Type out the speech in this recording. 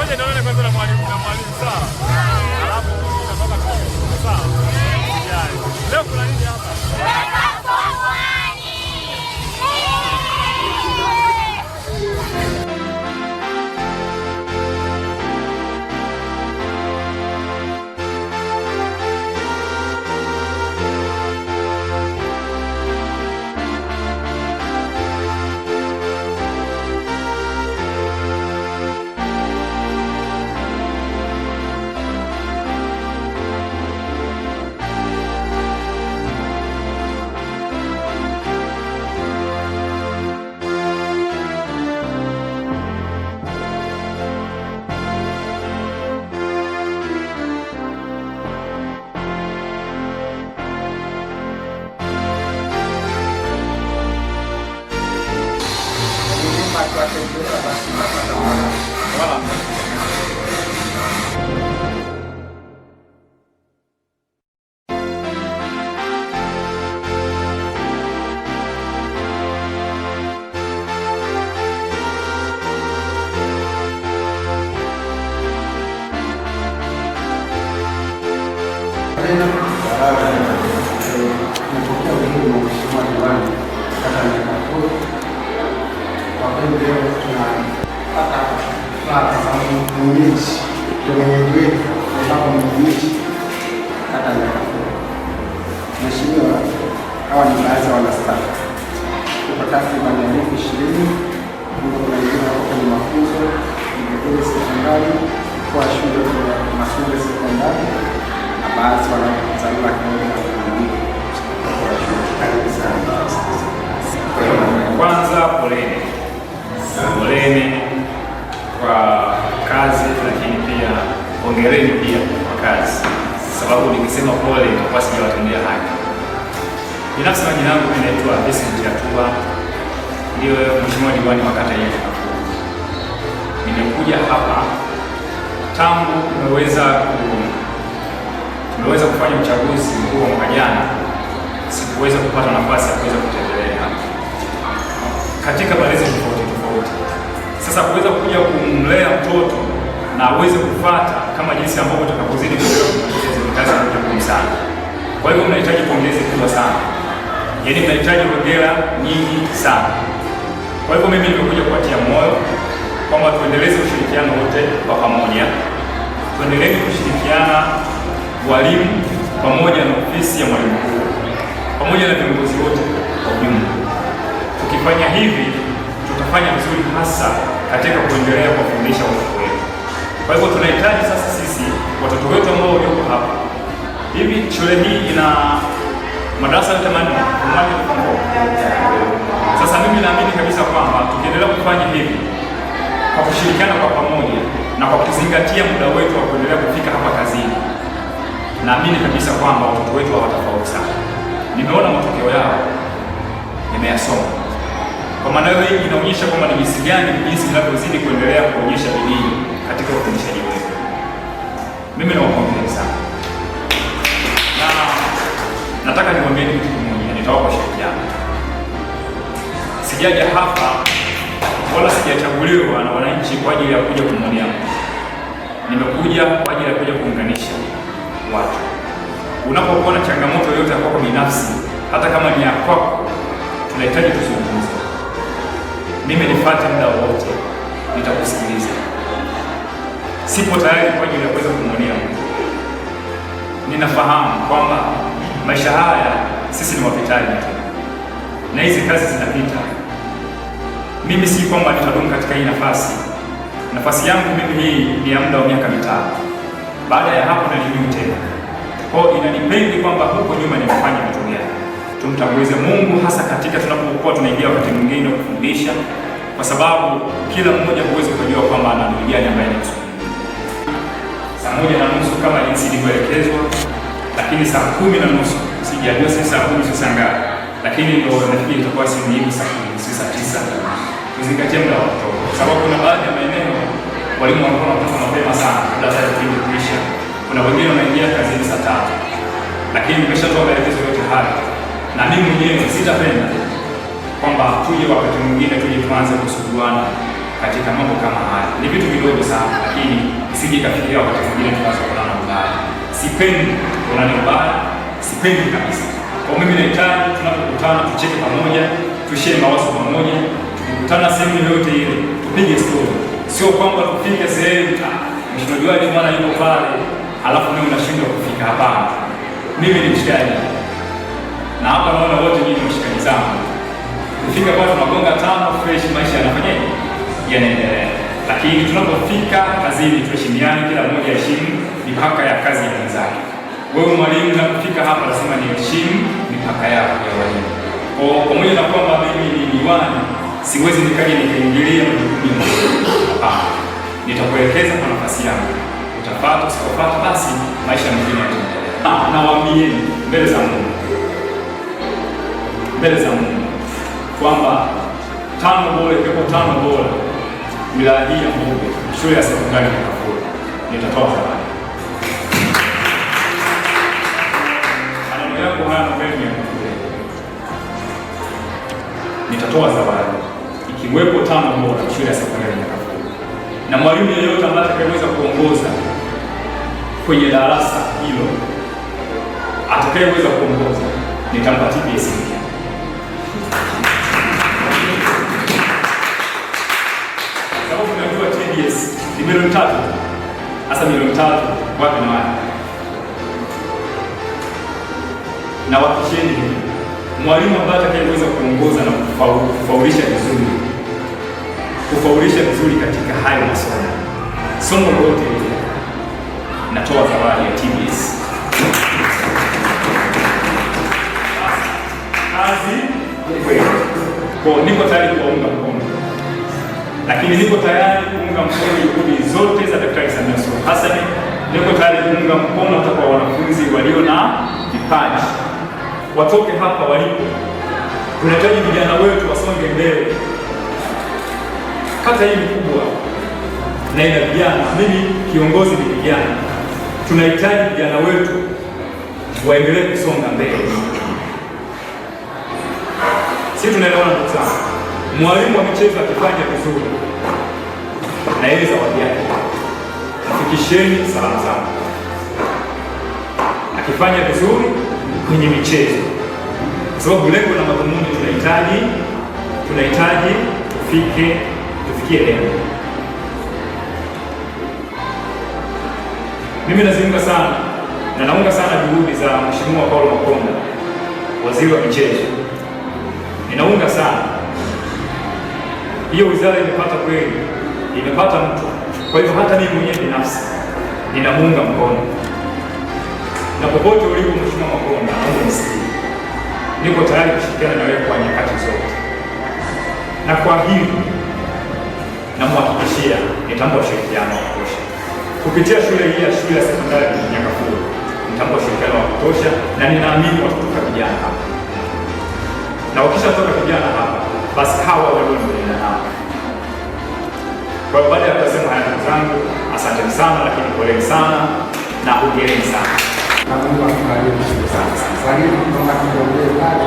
Ngoja nione kwanza na mwalimu sawa. Alafu tunatoka sawa. Leo kuna nini hapa? Mheshimiwa, hawa ni baadhi ya wanastaafu. Tuko takriban 20,000 kuna wengine wako kwenye mafunzo Igegele sekondari kwa shule ya Masunde sekondari na baadhi wanazaliwa kwanza. Poleni kwa kazi, lakini pia hongereni pia kwa kazi, sababu nikisema pole itakuwa sijawatendea haki. Binafsi majina yangu naitwa Vincent Yatua, ndio mheshimiwa diwani wa kata yetu. Nimekuja hapa tangu tumeweza kufanya uchaguzi mkuu wa mwaka jana, sikuweza kupata nafasi ya kuweza kutembelea hapa katika malezi tofauti. Sasa kuweza kuja kumlea mtoto na aweze kufuata kama jinsi ambavyo tutakapozidi kuelewa ni kazi ngumu sana. Kwa hivyo mnahitaji pongezi kubwa sana, yaani mnahitaji hongera nyingi sana. Kwa hivyo mimi nimekuja kuwatia moyo kwamba tuendeleze ushirikiano wote kwa pamoja, tuendelee kushirikiana walimu pamoja na ofisi ya mwalimu mkuu pamoja na viongozi wote kwa ujumla. Tukifanya hivi tutafanya vizuri, hasa katika kuendelea kuwafundisha watoto wetu. Kwa hivyo tunahitaji sasa sisi watoto wetu ambao walioko hapa hivi, shule hii ina madarasa yote manne. Sasa mimi naamini kabisa kwamba tukiendelea kufanya hivi kwa kushirikiana kwa pamoja na kwa kuzingatia muda wetu wa kuendelea kufika hapa kazini, naamini kabisa kwamba watoto wetu hawatafaulu sana. Nimeona matokeo yao, nimeyasoma. Kwa maana hiyo inaonyesha kwamba ni jinsi gani ninavyozidi kuendelea kuonyesha bidii katika ufundishaji wetu. Mimi nawapongeza sana. Na nataka niwaambie kitu kimoja, nitawapa ushirikiano. Sijaja hapa wala sijachaguliwa na wananchi kwa ajili ya kuja kumwonea mtu. Nimekuja kwa ajili ya kuja kuunganisha watu. Unapokuwa na changamoto yoyote ya kwako binafsi, hata kama ni ya kwako, tunahitaji tuzungumze. Mimi nifuate muda wote, nitakusikiliza. Sipo tayari kwa ajili ya kuweza kumwonea mtu. Ninafahamu kwamba maisha haya sisi ni wapitaji na hizi kazi zinapita. Mimi si kwamba nitadumu katika hii nafasi. Nafasi yangu mimi hii ni ya muda wa miaka 5. Baada ya hapo naliniu tena. Kwa hiyo inanipendi kwamba huko nyuma nimefanya vitu gani. Tumtangulize Mungu, hasa katika tunapokuwa tunaingia wakati mwingine kufundisha, kwa sababu kila mmoja huwezi kujua kwamba ana ndugu gani ambaye anakusubiri. Saa 1:30 kama jinsi ilivyoelekezwa, lakini saa 10:30 sijajua si saa 10 si saa ngapi, lakini ndio nafikiri itakuwa si hivi saa 10 si saa 9. Tuzingatie muda wa kutoka, kwa sababu kuna baadhi ya maeneo walimu wanakuwa wanatoka mapema sana kabla hata kipindi kuisha. Kuna wengine wanaingia kazini saa 3, lakini nimeshatoa maelekezo yote haya, na mimi mwenyewe sitapenda kwamba tuje wakati mwingine tuje tuanze kusuguana katika mambo kama haya. Ni vitu vidogo sana, lakini isije ikafikia wakati mwingine tukaanza kuonana ubaya. Sipendi kuonana ubaya, sipendi kabisa. Kwa mimi nahitaji tunapokutana tucheke pamoja, tushare mawazo pamoja, tukikutana sehemu yoyote ile tupige story. Sio kwamba tufike sehemu mshikaji mwana yuko pale alafu mimi unashindwa kufika. Hapana, mimi ni mshikaji na hapa naona wote nyinyi ni mshikaji zangu. Kufika pale tunagonga tano fresh, maisha yanafanyaje, yanaendelea. Lakini tunapofika kazini tuheshimiane, kila mmoja aheshimu mipaka ya kazi ya mwenzake. Wewe mwalimu, unapofika hapa lazima niheshimu mipaka yako ya walimu. Kwa pamoja na kwamba mimi ni diwani, siwezi nikaje nikaingilia majukumu ya mwalimu. Hapana, nitakuelekeza kwa nafasi yangu, utapata usipopata, basi maisha mengine yataendelea. Nawaambieni mbele za Mungu, mbele za Mungu kwamba tano bora ikiwepo tano bora wilaya hii ya Mbogwe, shule ya sekondari ya Kafuru, nitatoa zawadi. Maneno yako haya mbele ya Mungu, nitatoa zawadi ikiwepo tano bora shule ya sekondari ya Kafuru, na mwalimu yeyote ambaye atakayeweza kuongoza kwenye darasa hilo, atakayeweza kuongoza nitampa TBS mpya. Sababu tunajua TBS ni milioni 3. Hasa milioni 3 wapi na wapi? Na wakisheni mwalimu ambaye atakayeweza kuongoza na kufaulisha vizuri, kufaulisha vizuri katika hayo masomo, somo lote natoa zawadi ya TBS. Kazi kweli. Kwa niko tayari kuunga mkono, lakini niko tayari kuunga mkono juhudi zote za Daktari Samia Suluhu Hassan. Niko tayari kuunga mkono hata kwa wanafunzi walio na vipaji, watoke hapa walipo. Tunahitaji vijana wetu wasonge mbele. Kata hii ni kubwa na ina vijana, mimi kiongozi ni vijana. Tunahitaji vijana wetu waendelee kusonga mbele. Sisi tunaelewana ndugu zangu. Mwalimu wa michezo akifanya vizuri na yeye zawadi yake, afikisheni salamu zangu. Akifanya vizuri kwenye michezo, kwa sababu lengo na madhumuni tunahitaji tufikie lengo. Mimi naziunga sana na naunga sana juhudi za Mheshimiwa Paul Makonda, waziri wa michezo. Ninaunga sana hiyo wizara, imepata kweli, imepata mtu. Kwa hivyo hata mimi mwenyewe binafsi ninamuunga mkono, na popote ulipo Mheshimiwa Makonda, naomba nisikie, niko tayari kushirikiana na wewe kwa nyakati zote, na kwa hili namhakikishia nitampa ushirikiano wa kutosha kupitia shule hii ya shule ya sekondari ya Kafuru. Nitampa ushirikiano wa kutosha, na ninaamini watatoka vijana hapa, na wakishatoka vijana hapa, basi hawa walioendelea nao. Kwa hiyo baada ya kusema haya, ndugu zangu, asanteni sana, lakini poleni sana na hongereni sana. Na Mungu akubariki sana. Sasa hivi tunaomba tuombe pale.